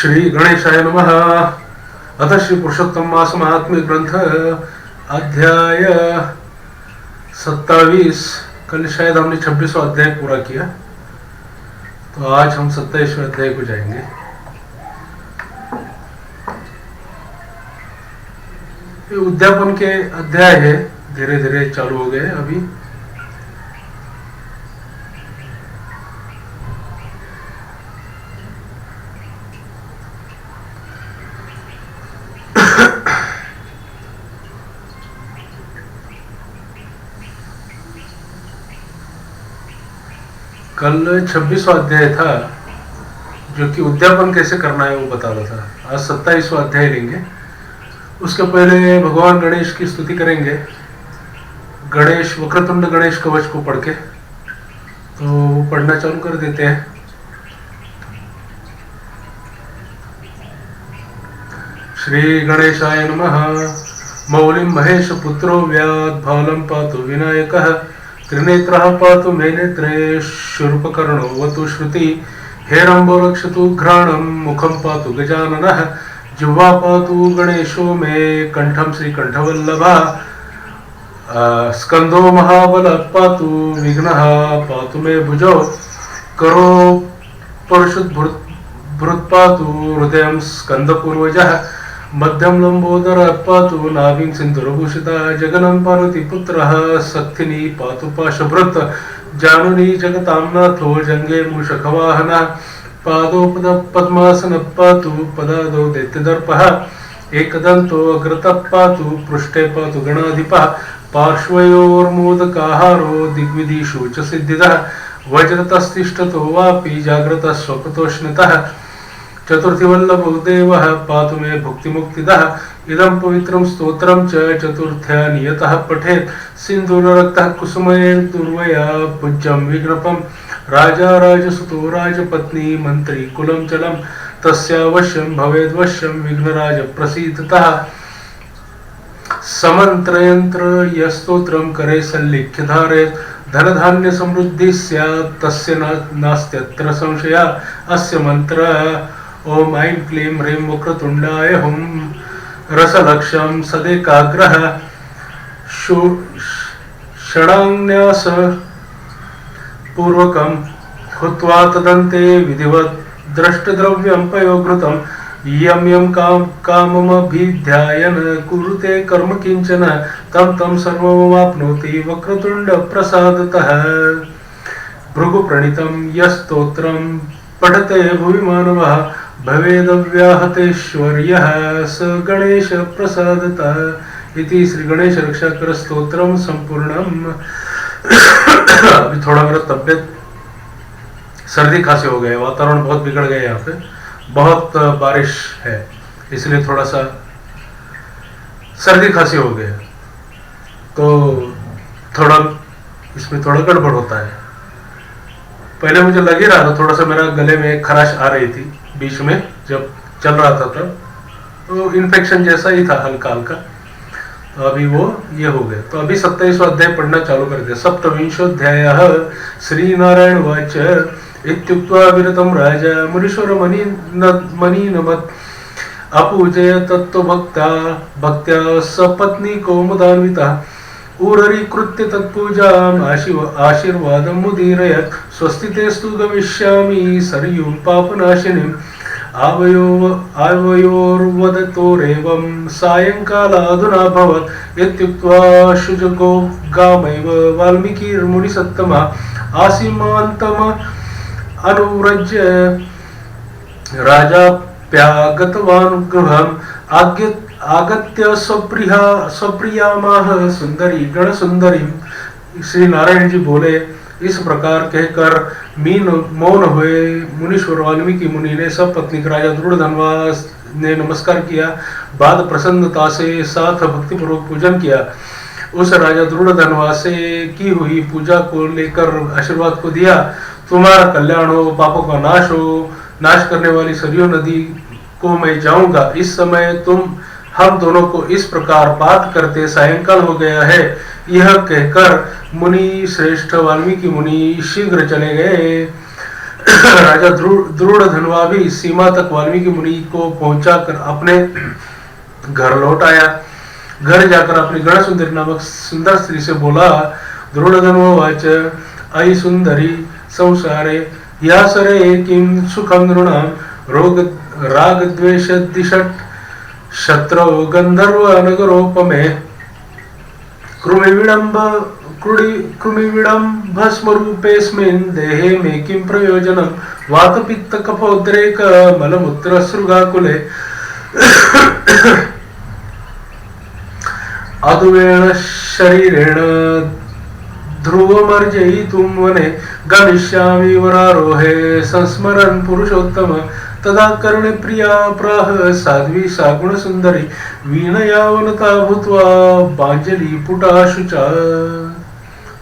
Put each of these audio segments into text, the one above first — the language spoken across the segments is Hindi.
श्री गणेशाय नमः। अथ श्री पुरुषोत्तम मास महात्म्य ग्रंथ अध्याय 27। कल शायद हमने 26वां अध्याय पूरा किया, तो आज हम 27वें अध्याय को जाएंगे। ये उद्यापन के अध्याय है, धीरे धीरे चालू हो गए अभी। कल 26वां अध्याय था, जो कि उद्यापन कैसे करना है वो बता रहा था। आज 27वां अध्याय लेंगे। उसके पहले भगवान गणेश की स्तुति करेंगे। गणेश वक्रतुंड गणेश कवच को पढ़ के, तो पढ़ना चालू कर देते हैं। श्री गणेशाय नमः। मौलिं महेश पुत्रो व्याध भालं पातु विनायकः, त्रिनेत्रः पातु मे नेत्रे, शूर्पकर्णो वतु श्रुति, हेरम्बो रक्षतु घ्राणं, मुखं पातु गजाननः, जिह्वा पातु गणेशो मे, कंठं श्रीकंठवल्लभः, स्कंदो महाबलः पातु, विघ्नः पातु मे भुजौ, करो परशुद्भृत् पातु, हृदयं स्कंदपूर्वजः, मध्यम लंबोदर पातु, नाभिं सिंधुरभूषितः, जगनं पार्वती पुत्रः, शक्तिनी पातु पाशभृत्, जानुनी जगतां नाथो, जंगे मूषकवाहनः, पादौ पद्मासन पातु, पदादौ दैत्यदर्पः, एकदन्तो अग्रतः पातु, पृष्ठे पातु गणाधिपः, पार्श्वयोर्मोदकाहारो, दिग्विदिषु च सिद्धिदः, वज्रतस्तिष्ठतो वापि, जाग्रतः स्वपतोष्णतः, चतुर्थी वल्लभो देवः पातु मे भुक्तिमुक्तिदः, इदं पवित्रं स्तोत्रं च चतुर्थ्या नियतः पठेत्, सिन्दूररक्तः कुसुमैर् दुर्वया पूज्यं विघ्नपं, राजा राजसुतो राजपत्नी मंत्री कुलं चलं, तस्यावश्यं भवेद्वश्यं विघ्नराज प्रसीदतः, समन्त्रयंत्र यस्तोत्रं करे संलिख्य धारेत्, धन धान्य समृद्धि स्यात् तस्य नास्त्यत्र संशया, अस्य मंत्र ओम ऐं क्लीं ह्रीं वक्रतुंडाय हुं, रसलक्ष्यं सदेकाग्रह, षडान्यास पूर्वकं हुत्वा तदन्ते विधिवत्, दृष्टद्रव्यं पयोघृतं, यं यं काममभिध्यायन् कुरुते कर्म किंचन, तं तं सर्वमाप्नोति वक्रतुंड प्रसादतः। भृगुप्रणीतं यस्तोत्रं पठते भुवि मानवः, भवेदव्याहतेश्वर्यः स गणेश प्रसादतः। इति श्री गणेश रक्षाकर स्तोत्रम संपूर्णम। अभी थोड़ा मेरा तबियत सर्दी खांसी हो गया, वातावरण बहुत बिगड़ गया, यहाँ पे बहुत बारिश है, इसलिए थोड़ा सा सर्दी खांसी हो गया, तो थोड़ा इसमें थोड़ा गड़बड़ होता है। पहले मुझे लग ही रहा था, थोड़ा सा मेरा गले में खराश आ रही थी बीच में जब चल रहा था तब, तो इन्फेक्शन जैसा ही था हल्का हल्का, तो अभी वो ये हो गया। तो अभी 27वां अध्याय पढ़ना चालू कर दिया। सप्तविंशोऽध्यायः श्री नारायण वाच, इत्युक्त्वा विरतं राजा मुनीश्वर मनीनमत्, अपूजय तत्त्वभक्ता भक्त्या सपत्नी कौमुदान्वितः, ऊररीकृत्य तत्पूजाम् आशीर्वादं मुदीरयत्, स्वस्ति तेस्तु गमिष्यामि सरयूं पापनाशिनीम्, आवयोर्वदतोरेवं सायंकालादुनाभवत्, इत्युक्त्वा शुजगो गामैव वाल्मीकिर्मुनिसत्तमा, आसीमान्तम अनुव्रज्य राजाप्यागतवान् गृहम्, आगत्य स्वप्रियामाह सुंदरी गण सुंदरी। श्री नारायण जी बोले, इस प्रकार कहकर मौन हुए मुनीश्वर वाल्मीकि मुनि ने सब पत्नी राजा द्रुढ़धनवा ने नमस्कार किया, बाद प्रसन्नता से साथ भक्तिपूर्वक पूजन किया। उस राजा द्रुढ़धनवा से की हुई पूजा को लेकर आशीर्वाद को दिया, तुम्हारा कल्याण हो, पापों का नाश हो, नाश करने वाली सरयू नदी को मैं जाऊंगा। इस समय तुम हम दोनों को इस प्रकार बात करते सायंकाल हो गया है, यह कहकर मुनि श्रेष्ठ वाल्मीकि मुनि शीघ्र चले गए। राजा द्रुढ़ धनवा भी सीमा तक वाल्मीकि मुनि को पहुंचाकर अपने घर लौट आया। घर जाकर अपनी गण सुंदरी नामक सुंदर स्त्री से बोला, द्रुढ़ धनवाच अयि सुंदरी संसारे यासरे किं सुखं नृणां रोग राग द्वेष दिशट शत्रौ गंधर्व नगरोपमे कृमिविडं भस्मरूपेऽस्मिन् देहे मे किं प्रयोजनं वातपित्त कफोद्रेक मलमूत्र सृगाकुले अधुवेण शरीरेण ध्रुवमर्जयितुं वने गमिष्यामि वरारोहे संस्मरन् पुरुषोत्तम तदा कर्णे प्रिया प्राह साध्वी सा गुणसुंदरी वीणयावनता भूत्वा बांजलि पुटाशुचा।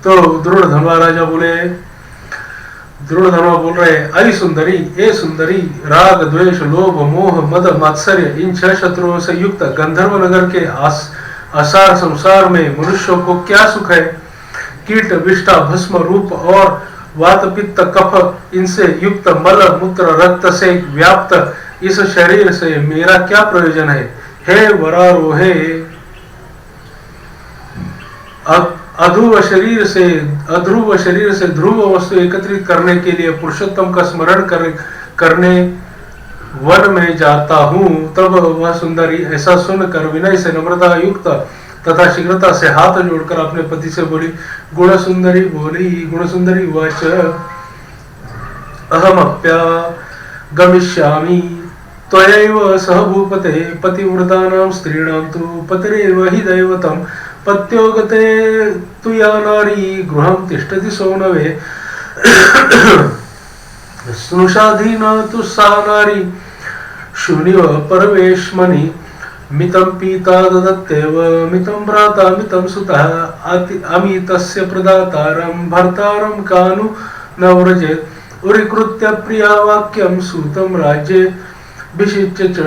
तो द्रुढ़ धनवा राजा बोले, द्रुढ़ धनवा बोल रहे, अरे सुंदरी, ए सुंदरी, राग द्वेष लोभ मोह मद मात्सर्य इन 6 शत्रुओं से युक्त गंधर्व नगर के असार संसार में मनुष्यों को क्या सुख है। कीट विष्ठा भस्म रूप और वात पित्त कफ इनसे युक्त मल मूत्र रक्त से व्याप्त इस शरीर से मेरा क्या प्रयोजन है। हे वरारोहे, अध्रुव शरीर से ध्रुव वस्तु एकत्रित करने के लिए पुरुषोत्तम का स्मरण करने वन में जाता हूँ। तब वह सुंदरी ऐसा सुनकर विनय से नम्रता युक्त तथा शीघ्रता से हाथ जोड़कर अपने पति से बोली, गुण सुंदरी वाच अहमप्या गमिष्यामि त्वयैव सह भूपते पतिव्रतानां स्त्रीणां तु पतिरेव हि दैवतं पत्योगते तु या नारी गृहं तिष्ठति सौनवे स्नुषाधीना तु सा नारी शून्यव परवेश्मनि मितं पीता ददत्तेव मितं भ्राता मितं सुतः अमितस्य प्रदातारं भर्तारं कानु न व्रजेत् उरीकृत्य प्रिया वाक्यं सूतं राज्ये विशिच्य च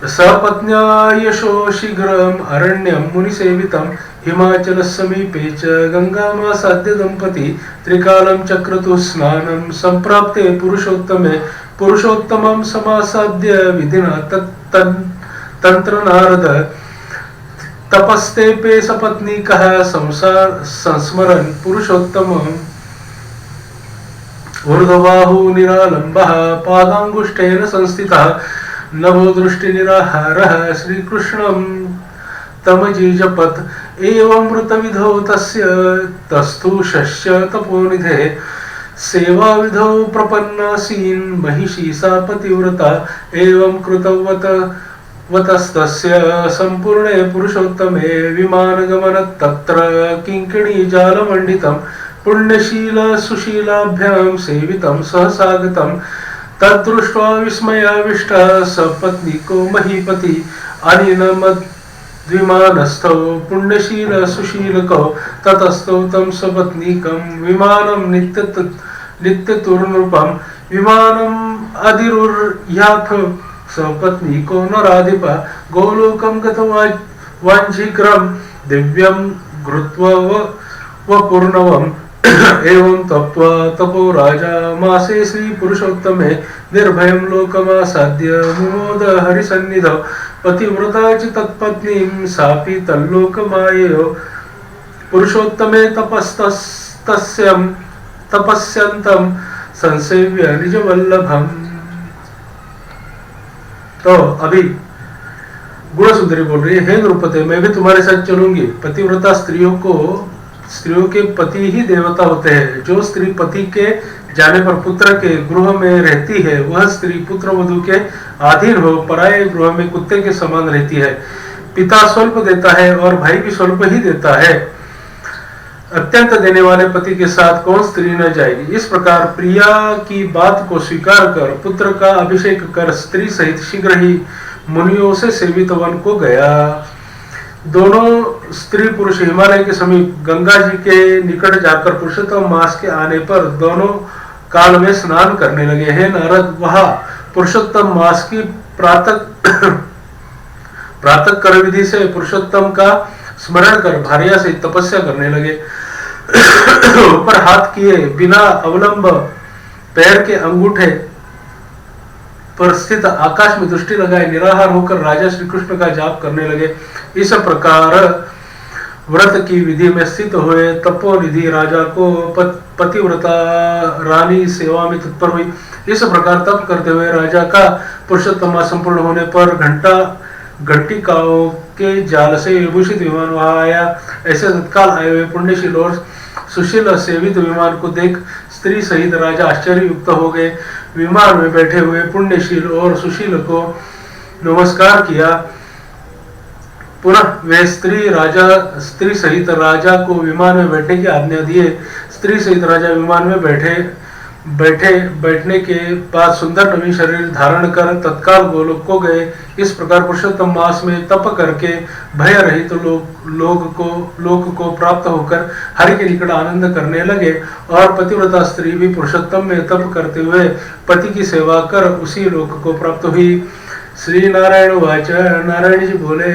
सपत्न्या यशो शीघ्रम् अरण्यं मुनिसेवितं हिमाचल समीपे च गंगामासाद्य दंपति त्रिकालं चक्रतुः स्नानं संप्राप्ते पुरुषोत्तमं समासाद्य विधिना तंत्र नारद तपस्तेपे सपत्नीकः संस्मरन् पुरुषोत्तमम् ऊर्ध्वबाहु निरालंबः पादांगुष्ठेन संस्थितः नभो दृष्टि निराहारः श्रीकृष्णं तमजीजपत् एवं मृतविधौ तस्तु शस्य तपोनिधे सेवा विधौ प्रपन्नासीन् महिषी सा पतिव्रता एवं कृतवतस्तस्य संपूर्णे पुरुषोत्तमे विमानगमन तत्र किंकिणी जालमण्डितं पुण्यशील सुशीलाभ्यां सेवितं सहसागतं तद्दृष्ट्वा विस्मयाविष्टा सपत्नीको महीपति अनेन मद्विमानस्थौ पुण्यशील सुशीलकौ ततस्थौ तं सपत्नीकं विमानं नित्यतुर्नृपं विमानम् अधिरुर्याथ सपत्नीको नराधिपा गोलोकं गतवाञ्छीघ्रं दिव्यं घृत्वा वपूर्णवम् एवं तप्त्वा तपो राजा मासे श्री पुरुषोत्तमे निर्भयं लोकमासाद्य मुमोद हरिसन्निधौ पतिव्रता च तत्पत्नीं सापि तल्लोकमाययो पुरुषोत्तमे तपस्यन्तं संसेव्य निजवल्लभम्। तो अभी गुण सुंदरी बोल रही है, हे नृपते, मैं भी तुम्हारे साथ चलूंगी। पतिव्रता स्त्रियों के पति ही देवता होते हैं। जो स्त्री पति के जाने पर पुत्र के गृह में रहती है वह स्त्री पुत्र वधू के अधीन हो पराये गृह में कुत्ते के समान रहती है। पिता स्वल्प देता है और भाई भी स्वल्प ही देता है। अत्यंत देने वाले पति के साथ कौन स्त्री न जाएगी। इस प्रकार प्रिया की बात को स्वीकार कर पुत्र का अभिषेक कर स्त्री सहित शीघ्र ही मुनियों से सेवित वन को गया। दोनों स्त्री पुरुष हिमालय के समीप गंगा जी के निकट जाकर पुरुषोत्तम मास के आने पर दोनों काल में स्नान करने लगे। हे नारद, वह पुरुषोत्तम मास की प्रातः कर विधि से पुरुषोत्तम का स्मरण कर भार्या से तपस्या करने लगे। ऊपर हाथ किए बिना अवलंब पैर के अंगूठे पर स्थित आकाश में दृष्टि लगाए निराहार होकर राजा श्री कृष्ण का जाप करने लगे। इस प्रकार व्रत की विधि में स्थित हुए तपोनिधि राजा को पतिव्रता रानी सेवा में तत्पर हुई। इस प्रकार तप करते हुए राजा का पुरुषोत्तम संपूर्ण होने पर घंटिकाओं के जाल से विभूषित विमान वहां आया। ऐसे तत्काल आए हुए पुण्यशील और सुशील सेवित विमान को देख स्त्री सहित राजा आश्चर्य युक्त हो गए। विमान में बैठे हुए पुण्यशील और सुशील को नमस्कार किया। पुनः वे स्त्री सहित राजा को विमान में बैठने की आज्ञा दिए। स्त्री सहित राजा विमान में बैठने के बाद सुंदर नवीन शरीर धारण कर तत्काल गोलोक को गए। इस प्रकार पुरुषोत्तम मास में तप करके भय रहित तो लोक को प्राप्त होकर हरि के निकट आनंद करने लगे। और पतिव्रता स्त्री भी पुरुषोत्तम में तप करते हुए पति की सेवा कर उसी लोक को प्राप्त हुई। श्री नारायण वाच। नारायण जी बोले,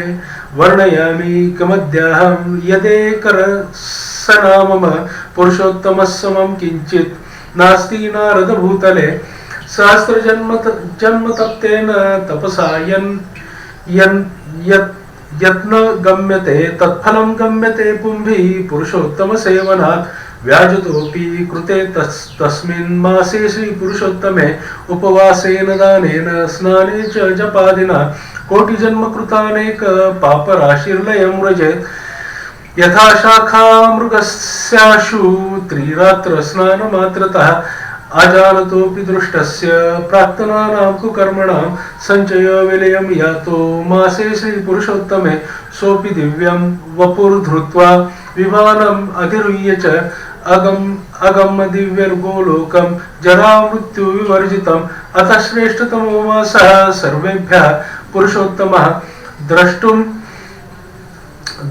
वर्णयामि कमद्याहं यदेकर सनामम पुरुषोत्तम समम किंचित नास्ति नारद भूतले सहस्र जन्म तप्तेन तपसा यत्न गम्यते तत्फलं गम्यते पुंभि पुरुषोत्तम सेवनात् व्याजुतोपि कृते तस्मिन् मासे श्री पुरुषोत्तमे उपवासेन दानेन स्नाने च जपादिना कोटि जन्म कृतानेक पाप राशिर्लयं व्रजेत्। यथा शाखा मृगस्याशु त्रिरात्र स्नानमात्रतः अजानतोऽपि दृष्टस्य प्राक्तनानां कुकर्मणां संचय विलयं यातो मासे श्री पुरुषोत्तमे सोऽपि दिव्यं वपुर्धृत्वा विमानम् अधिरुह्य च अगम दिव्यर्गोलोकं जरा मृत्यु विवर्जितम्। अतः श्रेष्ठतमो मासः सर्वेभ्यः पुरुषोत्तमः द्रष्टुं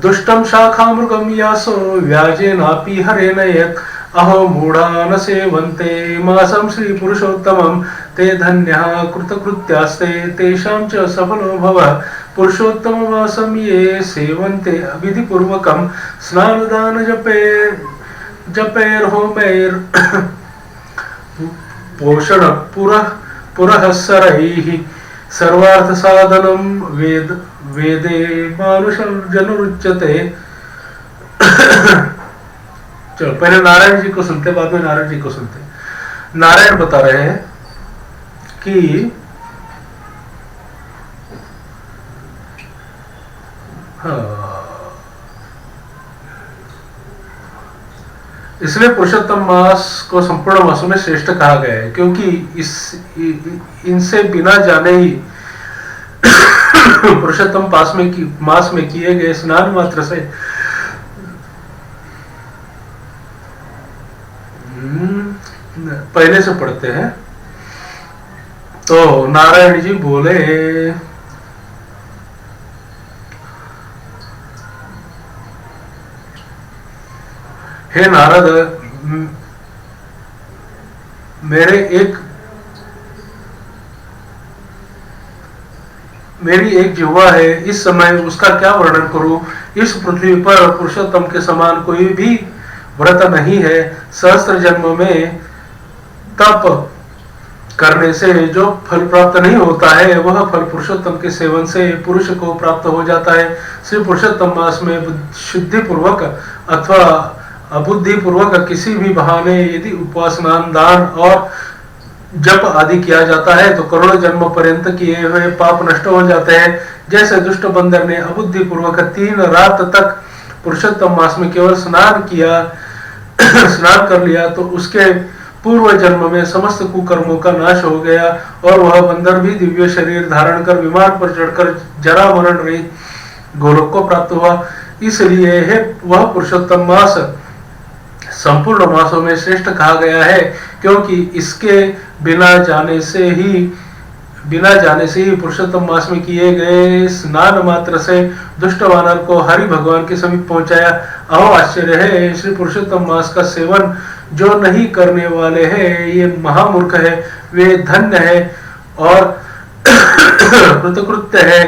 दुष्टं शाखामृगं यासो व्याजेनापि हरेण यत् अहो मूढा न सेवन्ते मासं श्री पुरुषोत्तमं ते धन्याः कृतकृत्यास्ते तेषां च सफलो भवः। पुरुषोत्तम मासं ये सेवन्ते विधिपूर्वकं स्नानदान जपैर् होमैर् पोषण पुरःसरैः सर्वार्थ साधनम वेदे मानुषं जनुरुच्यते। चलो पहले नारायण जी को सुनते, बाद में नारायण जी को सुनते। नारायण बता रहे हैं कि इसलिए पुरुषोत्तम मास को संपूर्ण मासों में श्रेष्ठ कहा गया है क्योंकि इनसे बिना जाने ही पुरुषोत्तम मास में किए गए स्नान मात्र से पहले से पढ़ते हैं। तो नारायण जी बोले, हे नारद, मेरी एक जिह्वा है, इस समय उसका क्या वर्णन करूं। इस पृथ्वी पर पुरुषोत्तम के समान कोई भी व्रत नहीं है। सहस्त्र जन्म में तप करने से जो फल प्राप्त नहीं होता है वह फल पुरुषोत्तम के सेवन से पुरुष को प्राप्त हो जाता है। श्री पुरुषोत्तम मास में शुद्धि पूर्वक अथवा अबुद्धि पूर्वक किसी भी बहाने यदि उपासना, दान और जप आदि किया जाता है तो करोड़ों जन्म पर्यंत किए हुए पाप नष्ट हो जाते हैं। जैसे दुष्ट बंदर ने अबुद्धि पूर्वक 3 रात तक पुरुषोत्तम मास में केवल स्नान कर लिया तो उसके पूर्व जन्म में समस्त कुकर्मों का नाश हो गया और वह बंदर भी दिव्य शरीर धारण कर विमान पर चढ़कर जरा मरण रहित गोलोक को प्राप्त हुआ। इसलिए है वह पुरुषोत्तम मास संपूर्ण मासों में श्रेष्ठ कहा गया है क्योंकि इसके बिना जाने से ही पुरुषोत्तम मास में किए गए स्नान मात्र से दुष्ट वानर को हरि भगवान के समीप पहुंचाया। अहो आश्चर्य है, श्री पुरुषोत्तम मास का सेवन जो नहीं करने वाले हैं ये महामूर्ख है, वे धन्य है और कृतकृत्य है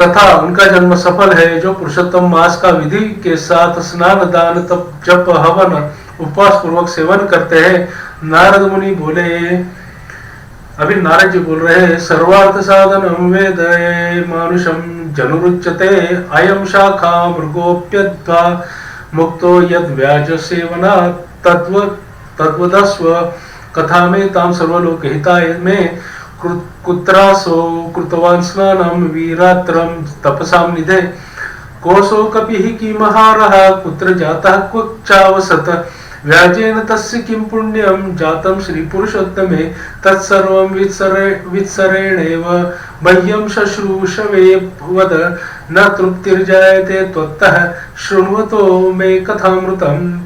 तथा उनका जन्म सफल है। जो पुरुषोत्तम मास का विधि के साथ स्नान, दान, तप, जप, हवन उपवास पूर्वक सेवन करते हैं। नारद मुनि बोले, अभी नारद जी बोल रहे हैं, सर्वार्थ साधनम वेद मानुषम जनुरुच्यते अयम शाखा मृगोप्यद्वा मुक्तो यद व्याज सेवना तद्वदस्व कथा में ताम सर्वलोक हिताय में कुत्रासो कृतवान् स्नानं वीरात्रं तपसां निधे कोशो कपिः किमहारः कुत्र जातः क्व चावसत् व्याजेन तस्य किं पुण्यं जातं श्रीपुरुषोत्तमे तत्सर्वं वित्सरेणेव मह्यं शुश्रूषवे वद न तृप्तिर्जायते त्वत्तः शृण्वतो मे कथामृतम्।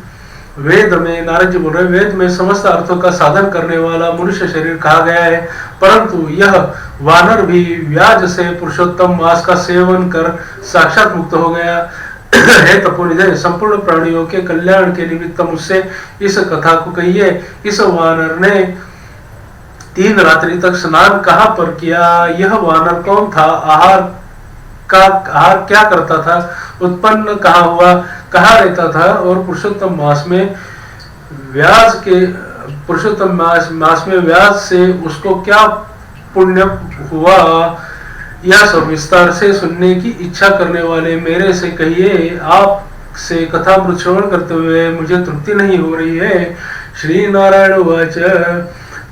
वेद में नारद जी बोल रहे, वेद में समस्त अर्थों का साधन करने वाला मनुष्य शरीर कहा गया है, परंतु यह वानर भी व्याज से पुरुषोत्तम मास का सेवन कर साक्षात मुक्त हो गया। हे तपोनिधे, संपूर्ण प्राणियों के कल्याण के निमित्त मुझसे इस कथा को कहिए। इस वानर ने 3 रात्रि तक स्नान कहाँ पर किया? यह वानर कौन था? आहार क्या करता था? उत्पन्न कहाँ हुआ? कहाँ रहता था? और पुरुषोत्तम मास में व्यास से उसको क्या पुण्य हुआ? यह सब विस्तार से सुनने की इच्छा करने वाले मेरे से कहिए। आप से कथामृत श्रवण करते हुए मुझे तृप्ति नहीं हो रही है। श्री नारायण उवाच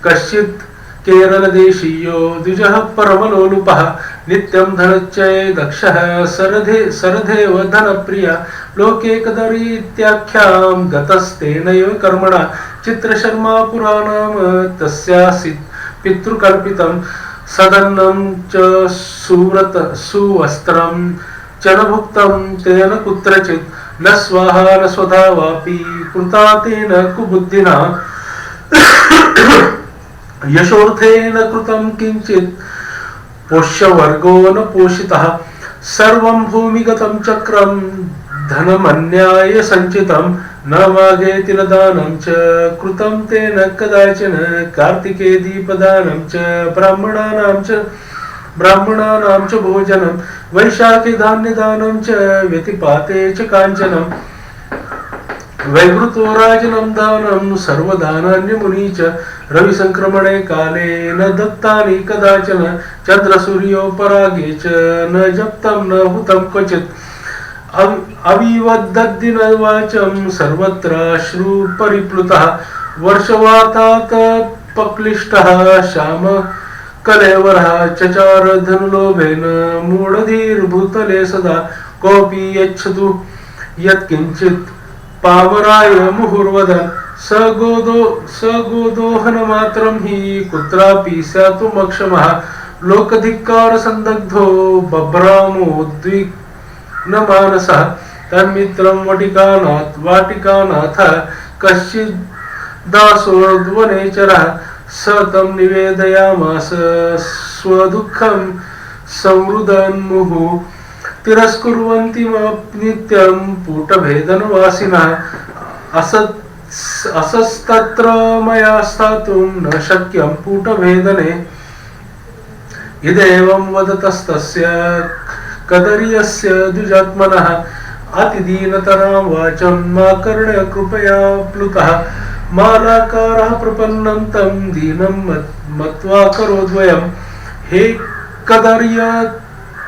कश्चित् केरल देशीयो द्विजः परमलोलुपः नित्यं धनच्चये दक्षः सरधेव धनप्रिया लोके कदरीत्याख्यां गतस्तेनैव कर्मणा चित्रशर्मा पुराणाम तस्यासीत् पितृकल्पितं सदन्नं च सुवस्त्रं च न भुक्तं तेन कुत्रचित् न स्वाहा न स्वधा वापि कृता तेन कुबुद्धिना यशोर्थेन कृतं किंचित् पोष्यवर्गो न पोषितः सर्वं भूमिगतं चक्रं धनमन्याय संचितं न माघेति न दानं च कृतं तेन कदाचन कार्तिके दीपदानं च ब्राह्मणानां च भोजनं वैशाखे धान्यदानं च व्यतिपाते च काञ्चनं वैवृतो राजनं दानं सर्वदानान्यमुनि च रविसंक्रमणे काले न दत्तानि कदाचन चन्द्रसूर्योपरागे च न जप्तं न हुतं क्वचित् अविवद्दिन वाचं सर्वत्राश्रु परिप्लुतः वर्षवातात् पक्लिष्टः श्याम कलेवरः चचार धनुलोभेन मूढधीर्भूतले सदा कोऽपि यच्छतु यत्किंचित् पामराय मुहुर्वदन् स गोदोहन मात्रं हि कुत्रापि स्यातुमक्षमः लोकधिक्कार संदग्धो बभ्रामोद्विग्न मानसः तन्मित्रं वाटिकानाथ कश्चित् दासोद्वनेचरः स तं निवेदयामास स्वदुःखं संवृदन्मुहुः तिरस्कुर्वन्ति नित्यं पूटभेदनवासिनः असस्तत्र मया स्थातुं न शक्यं पूटभेदने इदेवं वदतस्तस्य कदर्यस्य द्विजात्मनः अतिदीनतरां वाचं मा कर्ण्य कृपया प्लुतः मालाकारः प्रपन्नं तं दीनं मत्वा करोद्वयं हे कदर्य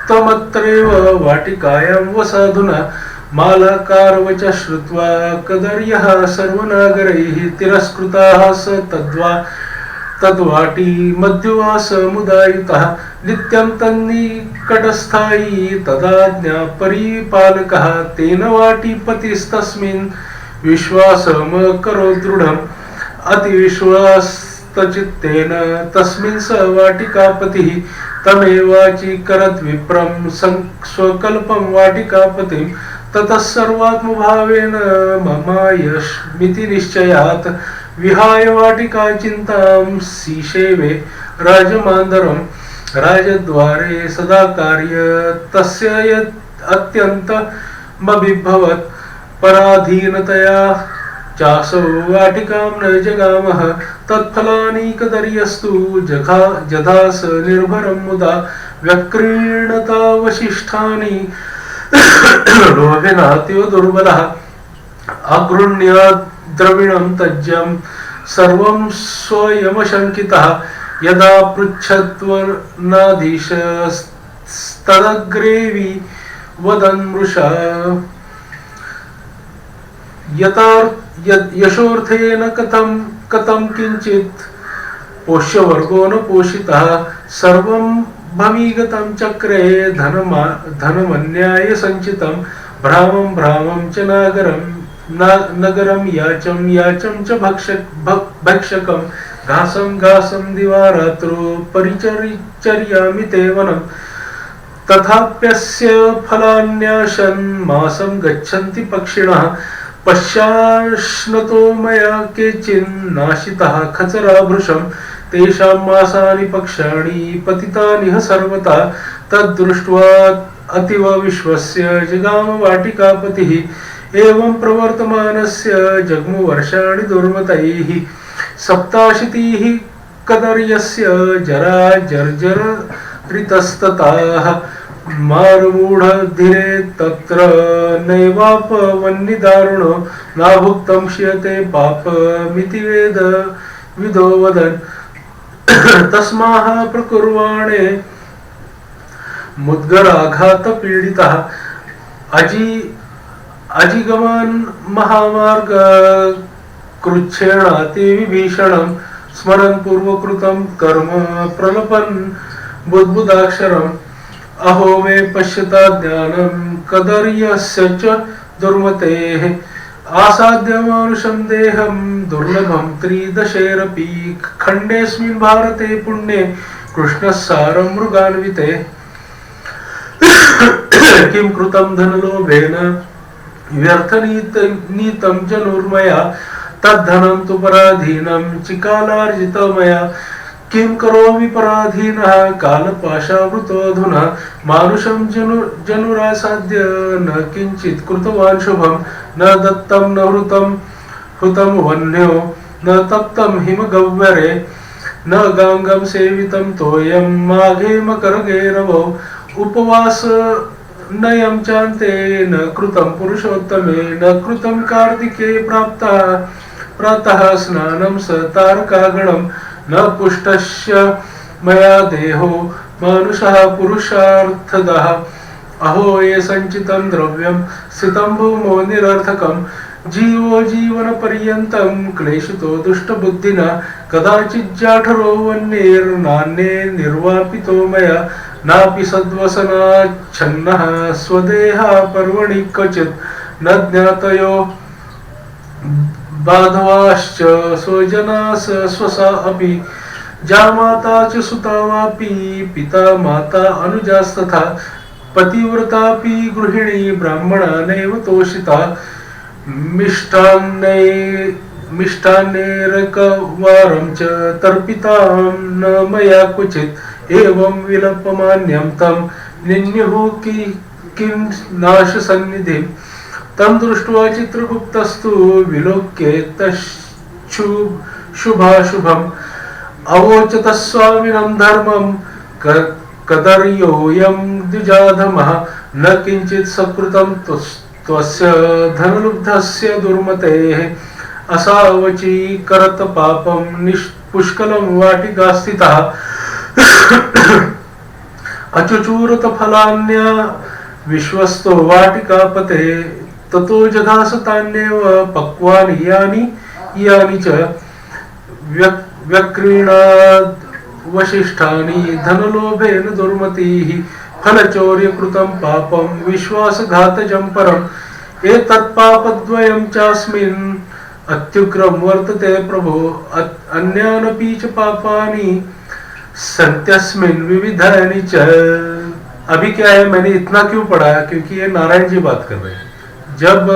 त्वमत्रैव वाटिकायां वसाधुना मालाकारवच श्रुत्वा कदर्यः सर्वनागरैः तिरस्कृताः स तद्वाटी मध्युवास मुदायुतः नित्यं तन्निकटस्थायी तदाज्ञा परिपालकः तेन वाटीपतिस्तस्मिन् विश्वासमकरोत् दृढम् अतिविश्वास्तचित्तेन तस्मिन् स वाटिकापतिः तमेवाचीकरत् विप्रं स्वकल्पं वाटिकापतिं ततः सर्वात्मभावेन ममायश्मिति निश्चयात् विहाय वाटिका चिन्तां सीशेवे राजमान्दरं राजद्वारे सदा कार्य तस्य यत् अत्यन्तमभिभवत् पराधीनतया चासो वाटिकां न जगामः तत्फलानि कदर्यस्तु जधास निर्भरं मुदा व्यक्रीणतावशिष्ठानि लोभेनातीव दुर्बलः अगृह्य द्रविणं तज्जं सर्वं स्वयमशङ्कितः यदा पृच्छत्वर्नाधीशस्तदग्रेवि वदन् मृषा यशोर्थेन कथं किंचित पोष्यवर्गो न पोषितः सर्वं भमीगतं चक्रे धनमन्याय संचितं भ्रामं च नगरं याचं च भक्षकं घासं दिवारात्रो परिचर्यामि ते वनं तथाप्यस्य फलान्याशन् मासं गच्छन्ति पक्षिणः पश्चाश्नतो मया केचिन्नाशितः खचराभृशं तेषां मासानि पक्षाणि पतितानिह सर्वथा तद्दृष्ट्वा अतीव विश्वस्य जगाम वाटिकापतिः एवं प्रवर्तमानस्य जग्मु वर्षाणि दुर्मतैः सप्ताशीतिः कदर्यस्य जरा जर्जरितस्तताः मारुमूढधिरे तत्र नैवापवन्निदारुणो नाभुक्तं क्षीयते पापमिति विदो वदन् तस्माः प्रकुर्वाणे मुद्गराघातपीडितः अजिगमन् महामार्ग कृच्छेणातिविभीषणं स्मरन् पूर्वकृतं कर्म प्रलपन् बुद्बुदाक्षरम् अहो मे पश्यता ज्ञानं कदर्यस्य च दुर्मतेः आसाद्यमानुषं देहं दुर्लभं त्रिदशैरपि खण्डेऽस्मिन् भारते पुण्ये कृष्णः सारं मृगान्विते किं कृतं धनलोभेन व्यर्थनीतं जनुर्मया तद्धनं तु पराधीनं चिकालार्जितमया किं करोमि पराधीनः कालपाशावृतोऽधुना मानुषं जनुरासाद्य न किञ्चित् कृतवान् शुभं न दत्तं न हुतं वह्न्यो न तप्तं हिमगह्वरे न गाङ्गं सेवितं तोयं माघे मकरगैरवौ उपवासनयं चान्ते न कृतं पुरुषोत्तमे न कृतं कार्तिके प्रातः स्नानं स तारकागणं न पुष्टस्य मया देहो मानुषः पुरुषार्थदः अहो ये संचितं द्रव्यं स्थितं भूमौ निरर्थकं जीवो जीवनपर्यन्तं क्लेशितो दुष्टबुद्धिना कदाचिज्जाठरो वह्निर्नान्ये निर्वापितो मया नापि सद्वसनाच्छन्नः स्वदेहा पर्वणि क्वचित् न ज्ञातयो बाधवाश्च स्वजनास स्वसा अपि जामाता च सुता वापि पिता माता अनुजास्तथा पतिव्रतापि गृहिणी ब्राह्मणा नैव तोषिता मिष्टान्नेरकवारं च तर्पितां न मया क्वचित् एवं विलपमान्यं तं निन्युः किं नाशसन्निधिं तं दृष्ट्वा चित्रगुप्तस्तु विलोक्ये तच्छुभाशुभम् अवोचत स्वामिनं धर्मं कदर्योऽयं द्विजाधमः न किञ्चित् सकृतं त्वस्य धनलुब्धस्य दुर्मतेः असावचीकरत पापं निष्पुष्कलं वाटिकास्थितः अचुचूरत फलान्या विश्वस्तो वाटिकापते ततो जघासतान्येव पक्वानि यानि च व्यक्रीणाद् वशिष्ठानि धनलोभेन दुर्मतिः फलचौर्यकृतं पापं विश्वासघातजं परम् एतत्पापद्वयं चास्मिन् अत्युग्रं वर्तते प्रभो अन्यानपि च पापानि सन्त्यस्मिन् विविधानि च। अभी क्या है, मैंने इतना क्यों पढ़ा क्योंकि ये नारायण जी बात कर रहे हैं। जब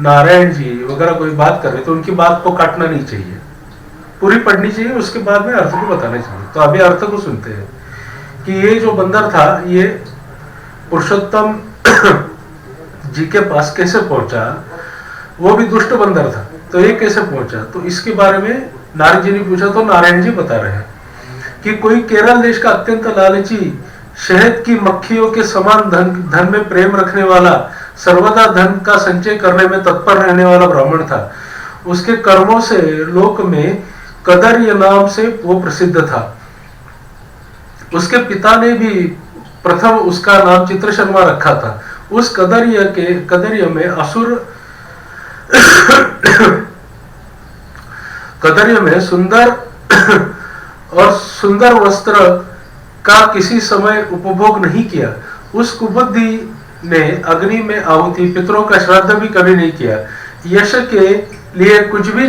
नारायण जी वगैरह कोई बात कर रहे तो उनकी बात को काटना नहीं चाहिए, पूरी पढ़नी चाहिए, उसके बाद में अर्थ को बताना चाहिए। तो अभी अर्थ को सुनते हैं कि ये जो बंदर था ये पुरुषोत्तम जी के पास कैसे पहुंचा, वो भी दुष्ट बंदर था, तो ये कैसे पहुंचा, तो इसके बारे में नारद जी ने पूछा तो नारायण जी बता रहे हैं कि कोई केरल देश का अत्यंत लालची, शहद की मक्खियों के समान धन में प्रेम रखने वाला, सर्वदा धन का संचय करने में तत्पर रहने वाला ब्राह्मण था। उसके कर्मों से लोक में कदर्य नाम से वो प्रसिद्ध था। उसके पिता ने भी प्रथम उसका नाम चित्रशर्मा रखा था। उस कदर्य में असुर कदर्य में सुंदर वस्त्र का किसी समय उपभोग नहीं किया। उस कुबुद्धि ने अग्नि में आहुति, पितरों का श्राद्ध भी कभी नहीं किया, यश के लिए कुछ भी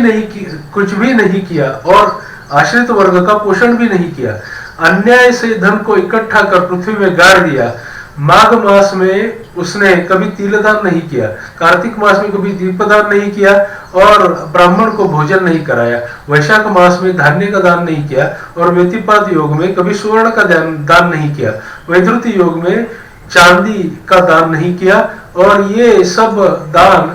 नहीं किया और आश्रित वर्ग का पोषण भी नहीं किया। अन्याय से धन को इकट्ठा कर पृथ्वी में गाड़ दिया। माघ मास में उसने कभी तिलदान नहीं किया, कार्तिक मास में कभी दीपदान नहीं किया और ब्राह्मण को भोजन नहीं कराया। वैशाख मास में धान्य का दान नहीं किया और व्यतिपात योग में कभी सुवर्ण का दान नहीं किया। वैद्युति योग में चांदी का दान नहीं किया और ये सब दान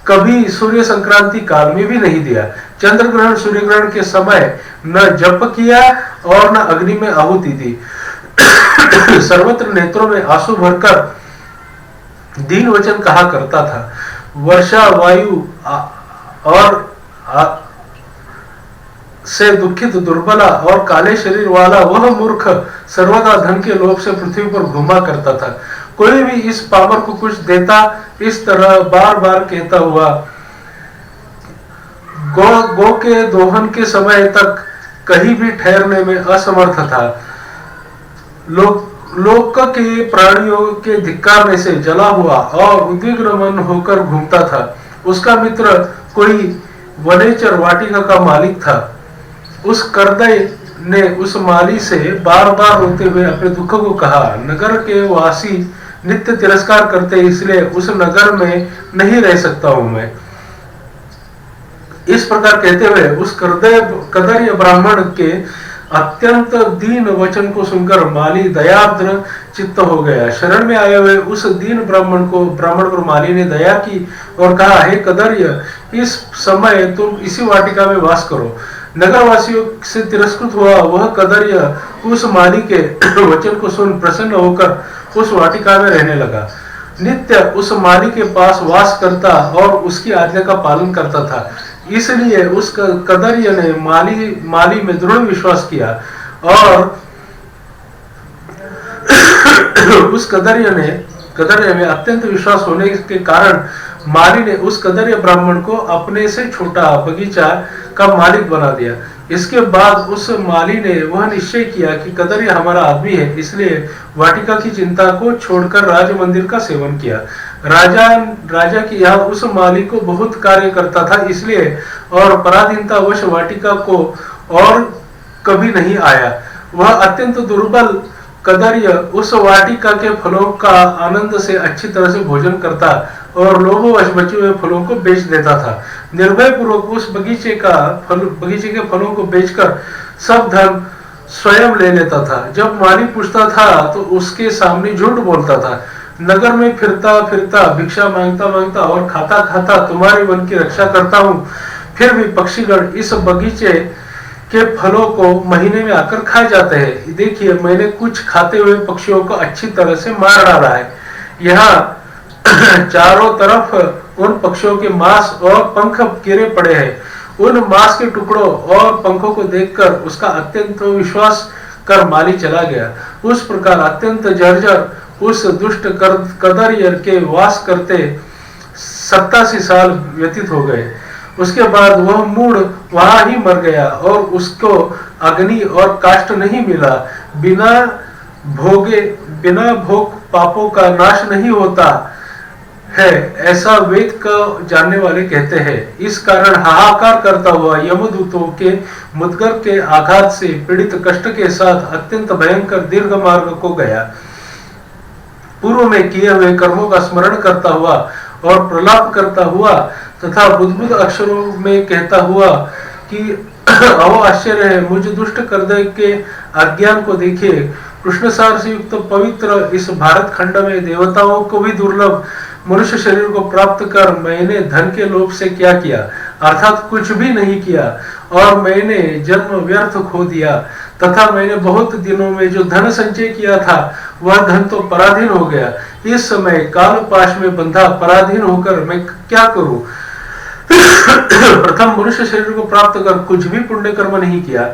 कभी सूर्य संक्रांति काल में भी नहीं दिया। चंद्र ग्रहण, सूर्य ग्रहण के समय न जप किया और न अग्नि में आहुति दी। सर्वत्र नेत्रों में आंसू भरकर दीन वचन कहा करता था। वर्षा वायु और से दुखित दुर्बला और काले शरीर वाला वह मूर्ख सर्वदा धन के लोभ से पृथ्वी पर घूमा करता था। कोई भी इस पामर को कुछ देता, इस तरह बार बार कहता हुआ गो के दोहन के समय तक कहीं भी ठहरने में असमर्थ था। लोक के प्राणियों के धिक्कारने से जला हुआ और उद्विग्न मन होकर घूमता था। उसका मित्र कोई वनेचर वाटिका का मालिक था। उस करदय ने उस माली से बार बार रोते हुए अपने दुख को कहा, नगर के वासी नित्य तिरस्कार करते, इसलिए उस नगर में नहीं रह सकता हूं मैं। इस प्रकार कहते हुए उस कदर्य ब्राह्मण के अत्यंत दीन वचन को सुनकर माली दयाद्र चित्त हो गया। शरण में आए हुए उस दीन ब्राह्मण पर माली ने दया की और कहा, हे कदर्य, इस समय तुम इसी वाटिका में वास करो। नगरवासियों से तिरस्कृत हुआ वह कदर्य उस माली के वचन को सुन प्रसन्न होकर उस वाटिका में रहने लगा। नित्य उस माली के पास वास करता और उसकी आज्ञा का पालन करता था। इसलिए उस कदर्य ने माली में दृढ़ विश्वास किया और उस कदर्य में अत्यंत विश्वास होने के कारण माली ने उस कदर्य ब्राह्मण को अपने से छोटा बगीचा का मालिक बना दिया। इसके बाद उस माली ने वह निश्चय किया कि कदर्य हमारा आदमी है, इसलिए वाटिका की चिंता को छोड़कर राज मंदिर का सेवन किया। राजा की यहाँ उस माली को बहुत कार्य करता था, इसलिए और पराधीनता वश वाटिका को और कभी नहीं आया। वह अत्यंत दुर्बल कदर्य उस वाटिका के फलों का आनंद से अच्छी तरह से भोजन करता और लोभवश बचे हुए फलों को बेच देता था। निर्भय पूर्वक उस बगीचे के फलों को बेचकर सब धन स्वयं ले लेता था। जब माली पूछता था तो उसके सामने झूठ बोलता था। नगर में फिरता फिरता भिक्षा मांगता और खाता खाता तुम्हारे वन की रक्षा करता हूँ, फिर भी पक्षीगण इस बगीचे के फलों को महीने में आकर खा जाते हैं। देखिए, मैंने कुछ खाते हुए पक्षियों को अच्छी तरह से मार डाला है। यहाँ चारों तरफ उन पक्षियों के मांस और पंख गिरे पड़े हैं। उन मांस के टुकड़ों और पंखों को देखकर उसका अत्यंत विश्वास कर माली चला गया। उस प्रकार अत्यंत जर्जर उस दुष्ट कदर्य के वास करते 87 साल व्यतीत हो गए। उसके बाद वह मूढ़ वहां ही मर गया और उसको अग्नि और काष्ठ नहीं मिला। बिना भोग पापों का नाश नहीं होता है, ऐसा वेद का जानने वाले कहते हैं। इस कारण हाहाकार करता हुआ यमदूतों के मुद्गर के आघात से पीड़ित कष्ट के साथ अत्यंत भयंकर दीर्घ मार्ग को गया। पूर्व में किए हुए कर्मों का स्मरण करता हुआ और प्रलाप करता हुआ तथा बुद्ध अक्षरों में कहता हुआ कि अहो आश्चर्य है, मुझ दुष्ट करदय के अज्ञान को देखिए। कृष्णसार से युक्त पवित्र इस भारत खंड में देवताओं को भी दुर्लभ मनुष्य शरीर को प्राप्त कर मैंने धन के लोभ से क्या किया, अर्थात कुछ भी नहीं किया, और मैंने जन्म व्यर्थ खो दिया तथा मैंने बहुत दिनों में जो धन संचय किया था वह धन तो पराधीन हो गया। इस समय काल पाश में बंधा पराधीन होकर मैं क्या करूं? प्रथम मनुष्य शरीर को प्राप्त कर कुछ भी पुण्य कर्म नहीं किया,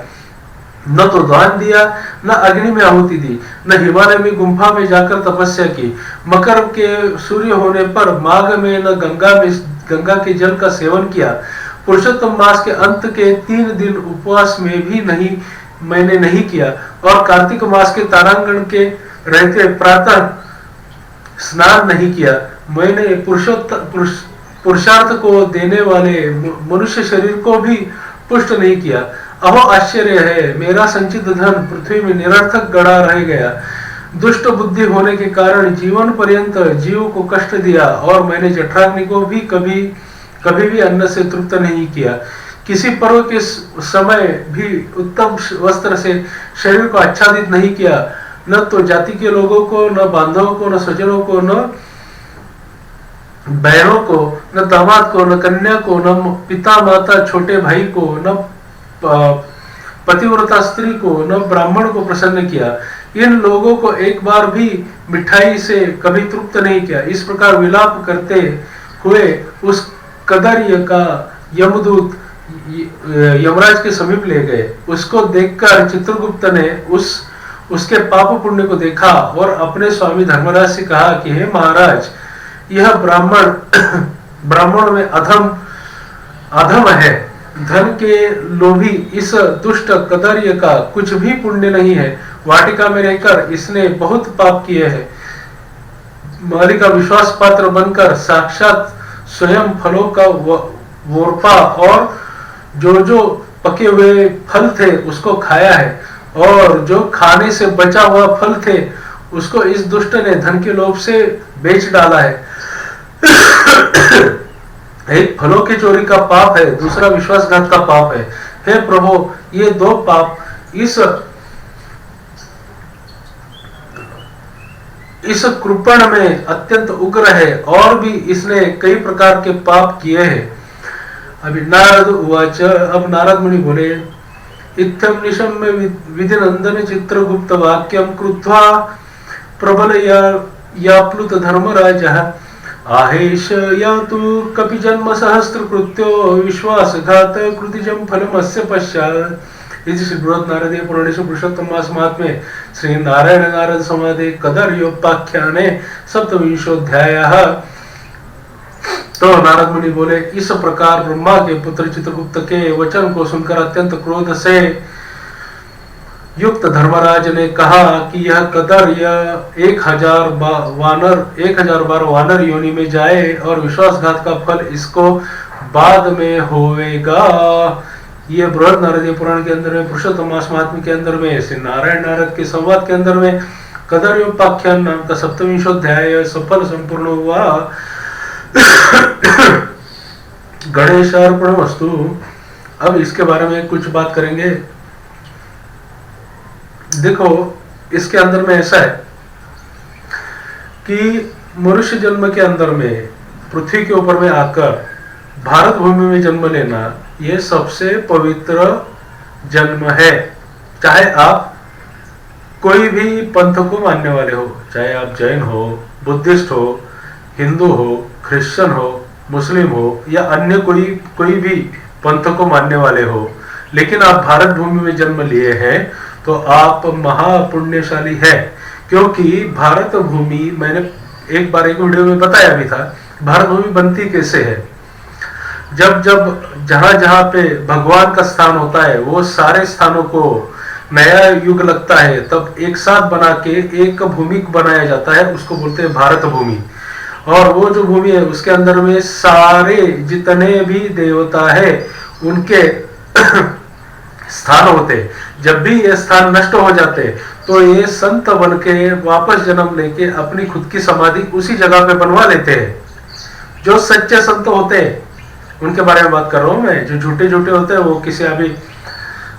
न तो दान दिया, न अग्नि में आहुति दी, न हिमालय में गुम्फा में जाकर तपस्या की, मकर के सूर्य होने पर माघ में न गंगा के जल का सेवन किया, पुरुषोत्तम मास के अंत के 3 दिन उपवास में भी मैंने नहीं किया, और कार्तिक मास के तारांगण के रहते प्रातः स्नान नहीं किया। मैंने पुरुषार्थ को देने वाले मनुष्य शरीर को भी पुष्ट नहीं किया। अहो आश्चर्य है, मेरा संचित धन पृथ्वी में निरर्थक गड़ा रह गया। दुष्ट बुद्धि होने के कारण जीवन पर्यंत जीव को कष्ट दिया, और मैंने जठराग्नि को भी कभी भी अन्न से तृप्त नहीं किया। किसी पर्व के समय भी उत्तम वस्त्र से शरीर को आच्छादित नहीं किया, न तो जाति के लोगों को, न बांधवों को, न स्वजनों को, न बहनों को, न दामाद को, न कन्या को, न पिता माता छोटे भाई को, न पतिव्रता स्त्री को, न ब्राह्मण को प्रसन्न किया। इन लोगों को एक बार भी मिठाई से कभी तृप्त नहीं किया। इस प्रकार विलाप करते हुए उस कदर्य का यमदूत यमराज के समीप ले गए। उसको देखकर चित्रगुप्त ने उसके पाप पुण्य को देखा और अपने स्वामी धर्मराज से कहा कि हे महाराज, यह ब्राह्मण में अधम है। धन के लोभी इस दुष्ट कदर्य का कुछ भी पुण्य नहीं है। वाटिका में रहकर इसने बहुत पाप किए हैं। माली का विश्वास पात्र बनकर साक्षात स्वयं फलों का वोरपा और जो पके हुए फल थे उसको खाया है, और जो खाने से बचा हुआ फल थे उसको इस दुष्ट ने धन के लोभ से बेच डाला है। एक फलों की चोरी का पाप है, दूसरा विश्वासघात का पाप है। हे प्रभु, ये 2 पाप इस कृपण में अत्यंत उग्र है, और भी इसने कई प्रकार के पाप किए हैं। अभी नारद उवाच, अब नारद मुनि बोले, इत्थं निशम्य विधिनंदन चित्रगुप्त वाक्यं कृत्वा प्रबल याप्लुत धर्मराजः आहेश यातु कपि जन्म सहस्त्र कृत्यो विश्वासघात कृतिजं फलमस्य पश्चात्। इति श्री बृहद नारदीय पुराणेषु पुरुषोत्तम मास महात्म्ये श्री नारायण नारद संवादे कदर्योपाख्याने 7वां तो नारद मुनि बोले, इस प्रकार ब्रह्मा के पुत्र चित्रगुप्त के वचन को सुनकर अत्यंत क्रोध से युक्त धर्मराज ने कहा कि यह कदर्य 1000 बार वानर योनि में जाए, और विश्वासघात का फल इसको बाद में होवेगा। ये बृहद नारदीय पुराण के अंदर में पुरुषोत्तम मास महात्म्य के अंदर में श्री नारायण नारद के संवाद के अंदर में कदर्योपाख्यान नाम का 7वां अध्याय सफल संपूर्ण हुआ। गणेशार्पणमस्तु। अब इसके बारे में कुछ बात करेंगे। देखो, इसके अंदर में ऐसा है कि मनुष्य जन्म के अंदर में पृथ्वी के ऊपर में आकर भारत भूमि में जन्म लेना ये सबसे पवित्र जन्म है। चाहे आप कोई भी पंथ को मानने वाले हो, चाहे आप जैन हो, बुद्धिस्ट हो, हिंदू हो, क्रिश्चियन हो, मुस्लिम हो, या अन्य कोई भी पंथ को मानने वाले हो, लेकिन आप भारत भूमि में जन्म लिए हैं तो आप महापुण्यशाली है। क्योंकि भारत भूमि, मैंने एक बार एक वीडियो में बताया भी था, भारत भूमि बनती कैसे है। जब जहां पे भगवान का स्थान होता है, वो सारे स्थानों को नया युग लगता है, तब एक साथ बना के एक भूमि बनाया जाता है, उसको बोलते हैं भारत भूमि। और वो जो भूमि है उसके अंदर में सारे जितने भी देवता है उनके स्थान होते। जब भी ये स्थान नष्ट हो जाते तो ये संत बन के वापस जन्म लेके अपनी खुद की समाधि उसी जगह पे बनवा लेते हैं। जो सच्चे संत होते हैं उनके बारे में बात कर रहा हूं मैं। जो झूठे होते हैं वो किसी अभी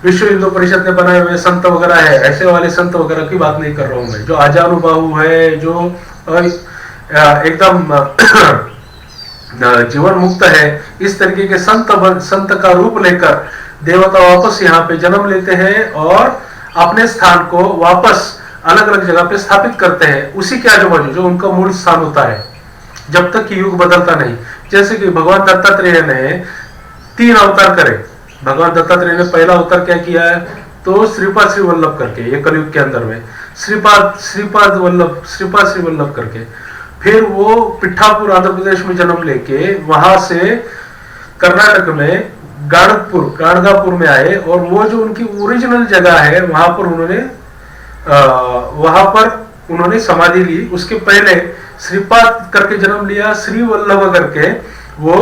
विश्व हिंदू परिषद ने बनाए हुए संत वगैरह है, ऐसे वाले संत वगैरह की बात नहीं कर रहा हूं मैं। जो आजानुबाहु है, जो एकदम जीवन मुक्त है, इस तरीके के संत का रूप लेकर देवता वापस यहाँ पे जन्म लेते हैं और अपने स्थान को वापस अलग अलग जगह पे स्थापित करते हैं, उसी के आजू बाजू जो उनका मूल स्थान होता है, जब तक कि युग बदलता नहीं। जैसे कि भगवान दत्तात्रेय ने 3 अवतार करे। भगवान दत्तात्रेय ने पहला अवतार क्या किया है, तो श्रीपाद श्री वल्लभ करके, ये कलयुग के अंदर में श्रीपाद श्री वल्लभ करके। फिर वो पिठापुर आंध्र प्रदेश में जन्म लेके वहां से कर्नाटक में गाणगापुर में आए, और वो जो उनकी ओरिजिनल जगह है वहां पर उन्होंने समाधि ली। उसके पहले श्रीपाद करके जन्म लिया, श्री वल्लभ करके वो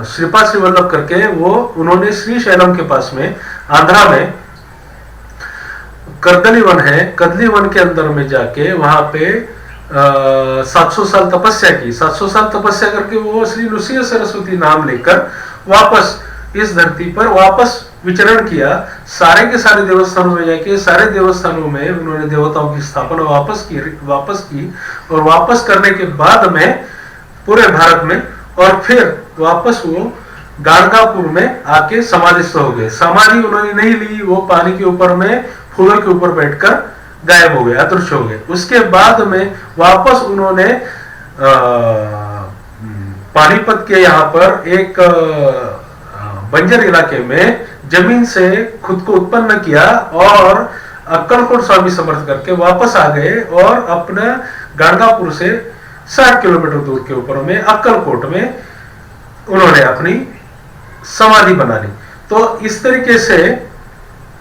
श्रीपाद श्री वल्लभ करके वो उन्होंने श्रीशैलम के पास में आंध्रा में कर्दली वन है, कदली वन के अंदर में जाके वहां पे 700 साल तपस्या की। 700 साल तपस्या करके वो श्री नृसिंह सरस्वती नाम लेकर वापस इस धरती पर वापस विचरण किया। सारे के सारे देवस्थानों में जाके सारे देवस्थानों में उन्होंने देवताओं की स्थापना वापस की और वापस करने के बाद में पूरे भारत में, और फिर वापस वो गाणगापुर में आके समाधिस्थ हो गए। समाधि उन्होंने नहीं ली, वो पानी के ऊपर में फूलों के ऊपर बैठकर गायब हो गए, अदृश्य हो गए। उसके बाद में वापस उन्होंने पानीपत के यहाँ पर एक बंजर इलाके में जमीन से खुद को उत्पन्न किया और अक्कलकोट स्वामी समर्थ करके वापस आ गए, और अपना गाणगापुर से 60 किलोमीटर दूर के ऊपर में अक्कलकोट में उन्होंने अपनी समाधि बना ली। तो इस तरीके से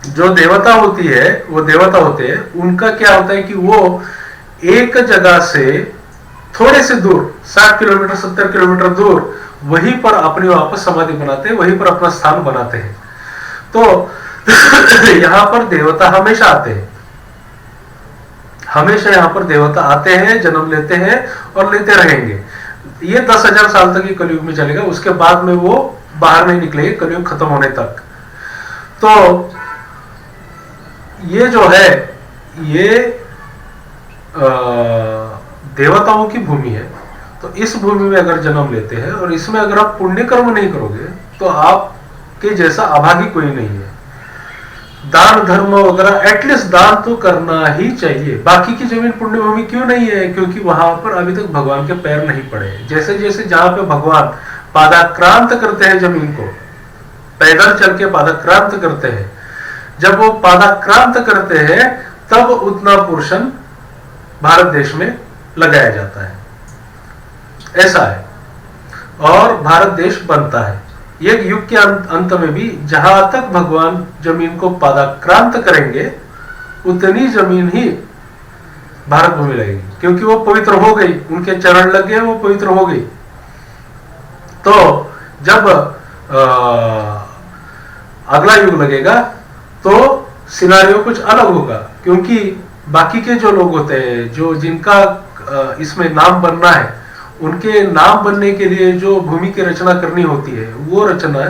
जो देवता होती है, वो देवता होते हैं, उनका क्या होता है कि वो एक जगह से थोड़े से दूर 60 किलोमीटर 70 किलोमीटर दूर वहीं पर अपनी वापस समाधि बनाते हैं, वहीं पर अपना स्थान बनाते हैं। तो यहां पर देवता हमेशा आते हैं, हमेशा यहां पर देवता आते हैं, जन्म लेते हैं और लेते रहेंगे। ये 10,000 साल तक ये कलयुग में चलेगा, उसके बाद में वो बाहर नहीं निकलेंगे कलयुग खत्म होने तक। तो ये जो है ये देवताओं की भूमि है। तो इस भूमि में अगर जन्म लेते हैं और इसमें अगर आप पुण्य कर्म नहीं करोगे तो आपके जैसा अभागी कोई नहीं है। दान धर्म वगैरह एटलीस्ट दान तो करना ही चाहिए। बाकी की जमीन पुण्य भूमि क्यों नहीं है? क्योंकि वहां पर अभी तक भगवान के पैर नहीं पड़े। जैसे जैसे जहां पे भगवान पादाक्रांत करते हैं जमीन को, पैदल चल के पादाक्रांत करते हैं, जब वो पादाक्रांत करते हैं तब उतना पोर्शन भारत देश में लगाया जाता है। ऐसा है और भारत देश बनता है। एक युग के अंत में भी जहां तक भगवान जमीन को पादाक्रांत करेंगे उतनी जमीन ही भारत भूमि लगेगी, क्योंकि वो पवित्र हो गई, उनके चरण लग गए, वो पवित्र हो गई। तो जब अगला युग लगेगा तो सिनारियो कुछ अलग होगा, क्योंकि बाकी के जो लोग होते हैं, जो जिनका इसमें नाम बनना है, उनके नाम बनने के लिए जो भूमि की रचना करनी होती है वो रचना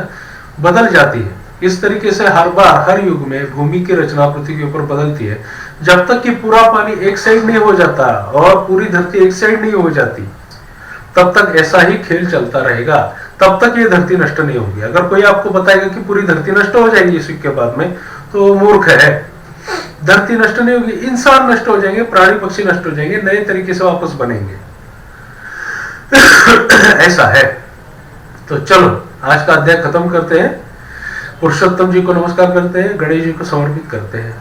बदल जाती है। इस तरीके से हर बार हर युग में भूमि की रचना पृथ्वी के ऊपर बदलती है। जब तक कि पूरा पानी एक साइड नहीं हो जाता और पूरी धरती एक साइड नहीं हो जाती, तब तक ऐसा ही खेल चलता रहेगा, तब तक ये धरती नष्ट नहीं होगी। अगर कोई आपको बताएगा कि पूरी धरती नष्ट हो जाएगी इस युग के बाद में, तो मूर्ख है। धरती नष्ट नहीं होगी, इंसान नष्ट हो जाएंगे, प्राणी पक्षी नष्ट हो जाएंगे, नए तरीके से वापस बनेंगे। ऐसा है। तो चलो आज का अध्याय खत्म करते हैं। पुरुषोत्तम जी को नमस्कार करते हैं, गणेश जी को समर्पित करते हैं।